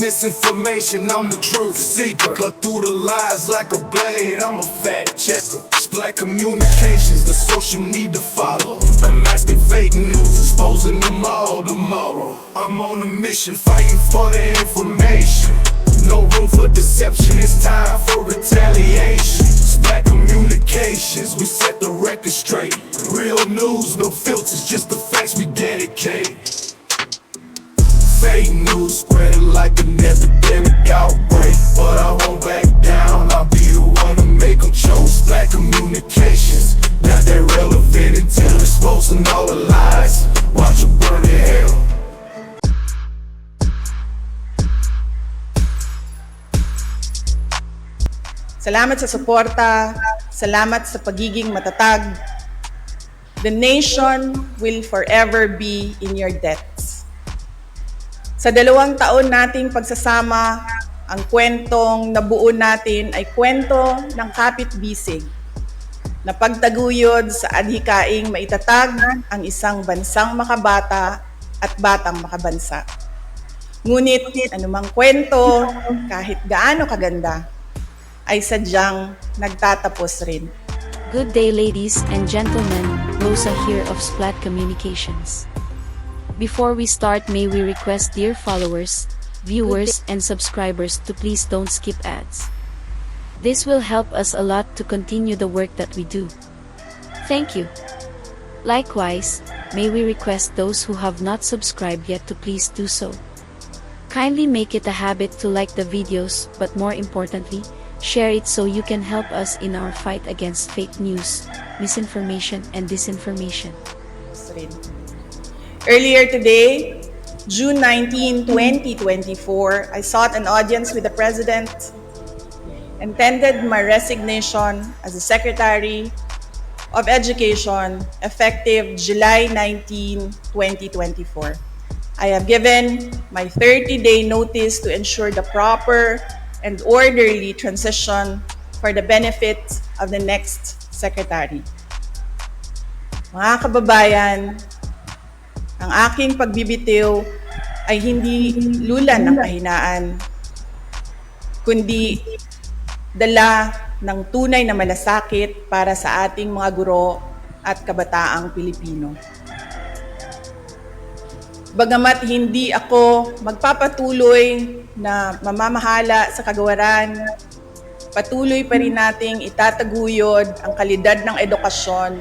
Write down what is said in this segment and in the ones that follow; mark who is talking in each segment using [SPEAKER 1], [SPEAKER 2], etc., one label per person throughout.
[SPEAKER 1] misinformation, I'm the truth seeker. Cut through the lies like a blade, I'm a fact checker. Black communications, the social need to follow. Unmasking fake news, exposing them all tomorrow. I'm on a mission, fighting for the information. No room for deception, it's time for retaliation. Black communications, we set the record straight. Real news, no filters, just the facts we dedicate. Fake news spreading like an epidemic outbreak, but I won't back down, I'll be the one to make them choke. Black communications, not that relevant until exposing all the lies. Watch them burn in hell.
[SPEAKER 2] Salamat sa suporta, salamat sa pagiging matatag. The nation will forever be in your debts. Sa 2 taon nating pagsasama, ang kwentong nabuo natin ay kwento ng kapit-bisig na pagtaguyod sa adhikaing maitatag ang isang bansang makabata at batang makabansa. Ngunit anumang kwento, kahit gaano kaganda, ay sadyang nagtatapos rin.
[SPEAKER 3] Good day, ladies and gentlemen, Rosa here of Splat Communications. Before we start, may we request dear followers, viewers, and subscribers to please don't skip ads. This will help us a lot to continue the work that we do. Thank you. Likewise, may we request those who have not subscribed yet to please do so. Kindly make it a habit to like the videos, but more importantly, share it so you can help us in our fight against fake news, misinformation, and disinformation.
[SPEAKER 2] Earlier today, June 19, 2024, I sought an audience with the President and tendered my resignation as the Secretary of Education effective July 19, 2024. I have given my 30-day notice to ensure the proper and orderly transition for the benefit of the next Secretary. Mga kababayan, ang aking pagbibitiw ay hindi lulan ng kahinaan, kundi dala ng tunay na malasakit para sa ating mga guro at kabataang Pilipino. Bagamat hindi ako magpapatuloy na mamamahala sa kagawaran, patuloy pa rin nating itataguyod ang kalidad ng edukasyon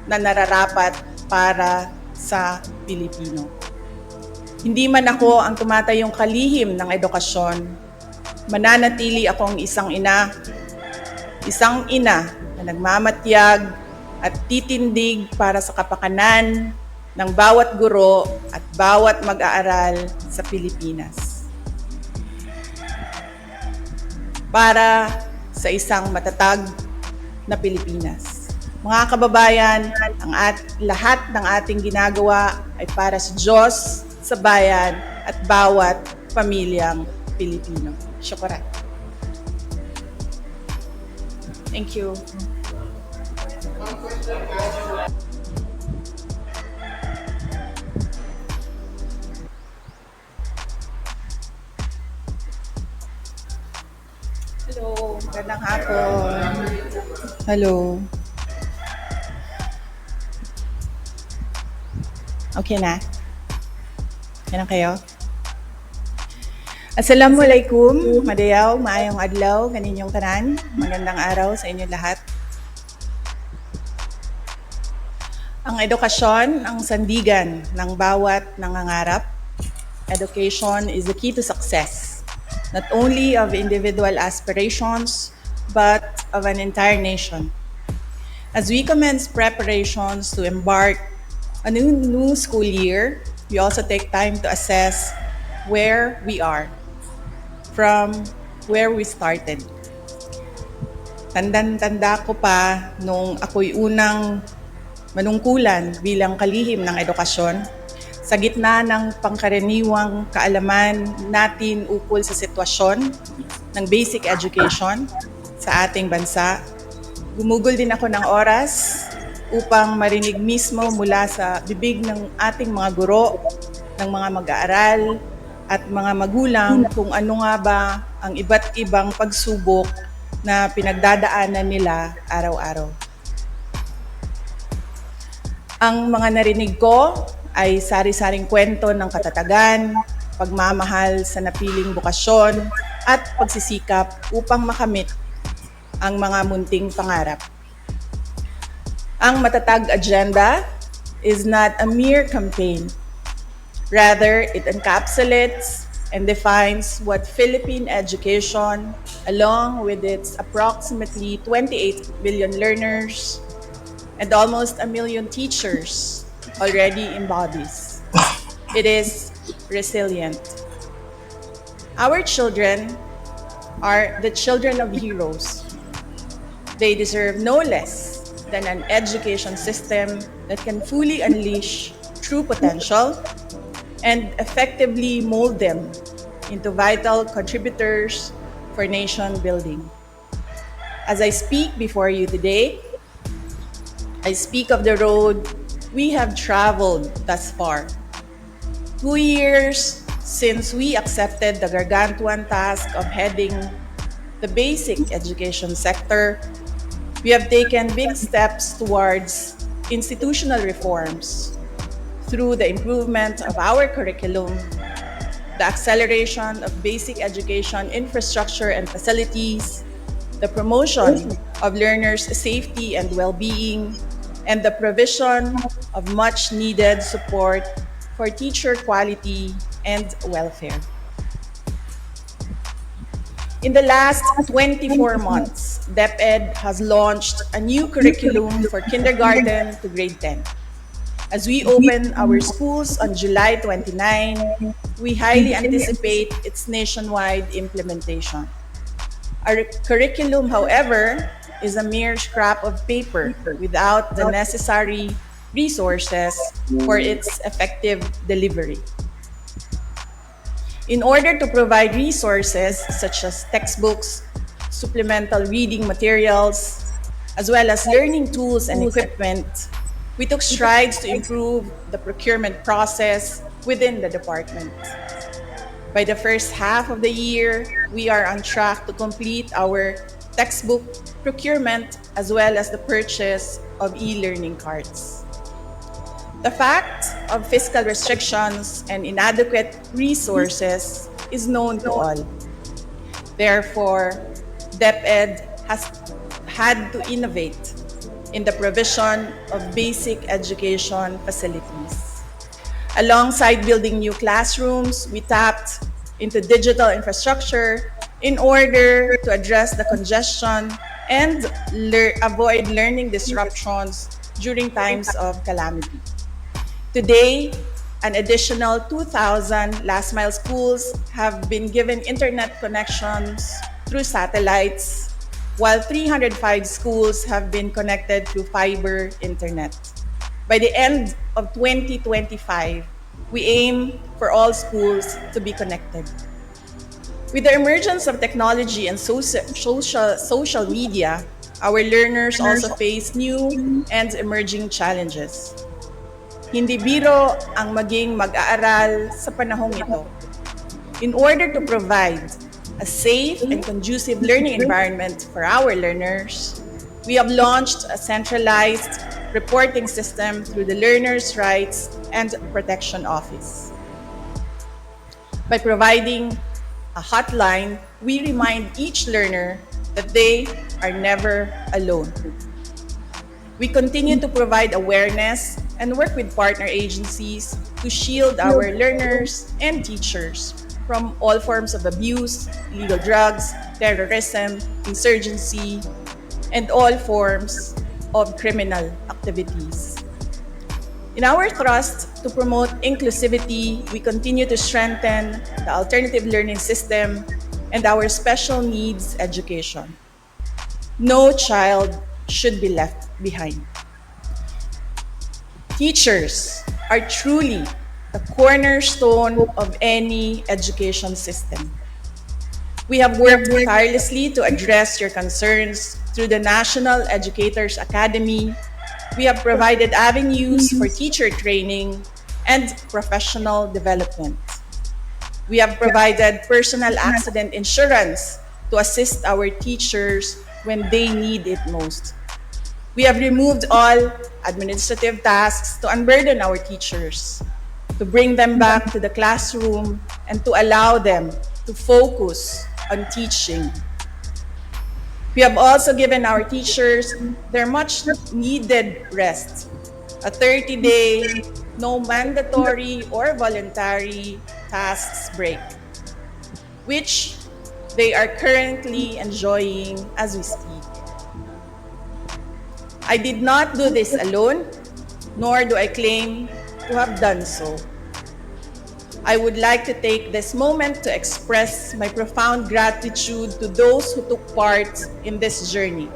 [SPEAKER 2] na nararapat para sa Pilipino. Hindi man ako ang tumatayong kalihim ng edukasyon, mananatili akong isang ina na nagmamatyag at titindig para sa kapakanan ng bawat guro at bawat mag-aaral sa Pilipinas. Para sa isang matatag na Pilipinas. Mga kababayan, lahat ng ating ginagawa ay para sa Diyos, sa bayan, at bawat pamilyang Pilipino. Syukuran. Thank you. Hello, magandang hapon. Hello. Okay na? Okay na kayo? Assalamualaikum, madayaw, maayong adlaw, kaninyong tanan. Magandang araw sa inyo lahat. Ang edukasyon, ang sandigan ng bawat nangangarap. Education is the key to success, not only of individual aspirations, but of an entire nation. As we commence preparations to embark on a new school year, we also take time to assess where we are from where we started. Tanda ko pa nung ako'y unang manungkulan bilang kalihim ng edukasyon sa gitna ng pangkaraniwang kaalaman natin ukol sa sitwasyon ng basic education sa ating bansa. Gumugol din ako ng oras upang marinig mismo mula sa bibig ng ating mga guro, ng mga mag-aaral at mga magulang kung ano nga ba ang iba't ibang pagsubok na pinagdadaanan nila araw-araw. Ang mga narinig ko ay sari-saring kwento ng katatagan, pagmamahal sa napiling bukasyon, at pagsisikap upang makamit ang mga munting pangarap. Ang Matatag Agenda is not a mere campaign. Rather, it encapsulates and defines what Philippine education, along with its approximately 28 billion learners and almost 1 million teachers, already embodies. It is resilient. Our children are the children of heroes. They deserve no less than an education system that can fully unleash true potential and effectively mold them into vital contributors for nation building. As I speak before you today, I speak of the road we have traveled thus far. 2 years since we accepted the gargantuan task of heading the basic education sector, we have taken big steps towards institutional reforms through the improvement of our curriculum, the acceleration of basic education infrastructure and facilities, the promotion of learners' safety and well-being, and the provision of much-needed support for teacher quality and welfare. In the last 24 months, DepEd has launched a new curriculum for kindergarten to grade 10. As we open our schools on July 29, we highly anticipate its nationwide implementation. Our curriculum, however, is a mere scrap of paper without the necessary resources for its effective delivery. In order to provide resources such as textbooks, supplemental reading materials, as well as learning tools and equipment, we took strides to improve the procurement process within the department. By the first half of the year, we are on track to complete our textbook procurement as well as the purchase of e-learning cards. The fact of fiscal restrictions and inadequate resources is known to all. Therefore, DepEd has had to innovate in the provision of basic education facilities. Alongside building new classrooms, we tapped into digital infrastructure in order to address the congestion and avoid learning disruptions during times of calamity. Today, an additional 2,000 last-mile schools have been given internet connections through satellites, while 305 schools have been connected through fiber internet. By the end of 2025, we aim for all schools to be connected. With the emergence of technology and social media, our learners also face new and emerging challenges. Hindi biro ang maging mag-aaral sa panahong ito. In order to provide a safe and conducive learning environment for our learners, we have launched a centralized reporting system through the Learners' Rights and Protection Office. By providing a hotline, we remind each learner that they are never alone. We continue to provide awareness and work with partner agencies to shield our learners and teachers from all forms of abuse, illegal drugs, terrorism, insurgency, and all forms of criminal activities. In our thrust to promote inclusivity, we continue to strengthen the alternative learning system and our special needs education. No child should be left behind. Teachers are truly the cornerstone of any education system. We have worked tirelessly to address your concerns through the National Educators Academy. We have provided avenues for teacher training and professional development. We have provided personal accident insurance to assist our teachers when they need it most. We have removed all administrative tasks to unburden our teachers, to bring them back to the classroom and to allow them to focus on teaching. We have also given our teachers their much needed rest, a 30-day, no mandatory or voluntary tasks break, which they are currently enjoying as we speak. I did not do this alone, nor do I claim to have done so. I would like to take this moment to express my profound gratitude to those who took part in this journey.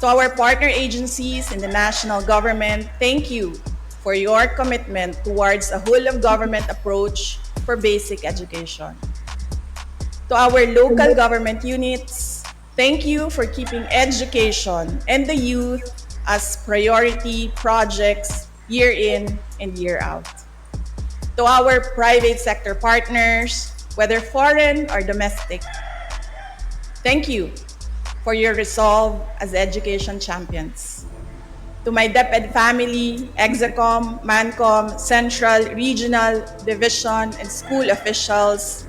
[SPEAKER 2] To our partner agencies in the national government, thank you for your commitment towards a whole-of-government approach for basic education. To our local government units, thank you for keeping education and the youth as priority projects year in and year out. To our private sector partners, whether foreign or domestic, thank you for your resolve as education champions. To my DepEd family, Execom, Mancom, Central, Regional, Division, and school officials,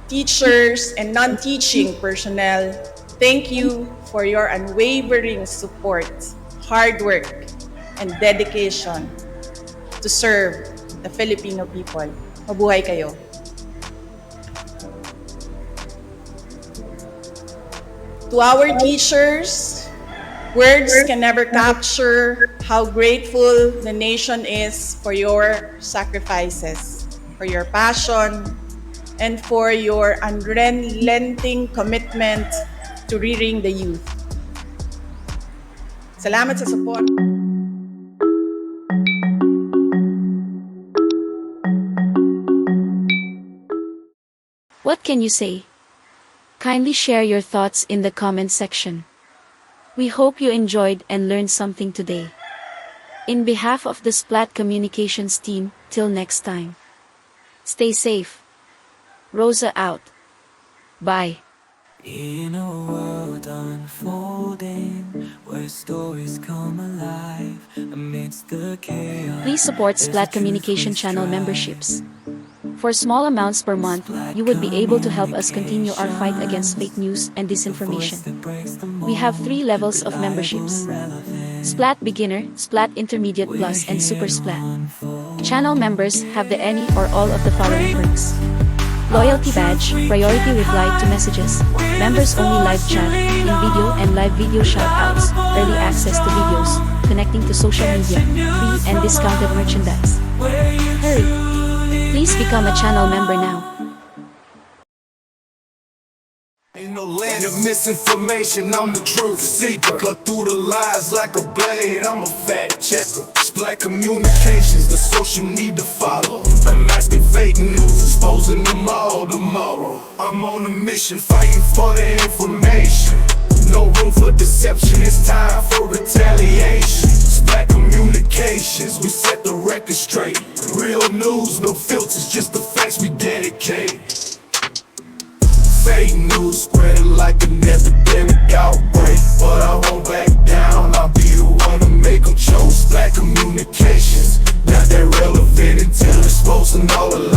[SPEAKER 2] teachers, and non-teaching personnel, thank you for your unwavering support, hard work, and dedication to serve the Filipino people. Mabuhay kayo. To our teachers, words can never capture how grateful the nation is for your sacrifices, for your passion, and for your unrelenting commitment to rearing the youth. Salamat sa support.
[SPEAKER 3] What can you say? Kindly share your thoughts in the comment section. We hope you enjoyed and learned something today. In behalf of the Splat Communications team, till next time. Stay safe. Rosa out. Bye.
[SPEAKER 4] In a world unfolding, where stories come alive amidst the chaos.
[SPEAKER 3] Please support Splat Communication channel memberships. For small amounts per month, you would be able to help us continue our fight against fake news and disinformation. We have 3 levels of memberships: Splat Beginner, Splat Intermediate Plus, and Super Splat. Channel members have the any or all of the following perks: Loyalty Badge, priority reply to messages, members-only live chat, in-video and live video shout-outs, early access to videos, connecting to social media, free and discounted merchandise. Hurry! Please become a channel member now.
[SPEAKER 1] Ain't no land of misinformation, I'm the truth seeker. Cut through the lies like a blade, I'm a fact checker. Splat Communications, the social need to follow. Unmasking fake news, exposing them all tomorrow. I'm on a mission, fighting for the information. No room for deception, it's time for retaliation. Splat Communications, we set the record straight. Real news, no filters, just the facts we dedicate. Fake news spreading like an epidemic outbreak, but I won't back down, I'll be the one to make them choke. Splat Communications, not that relevant until exposing all the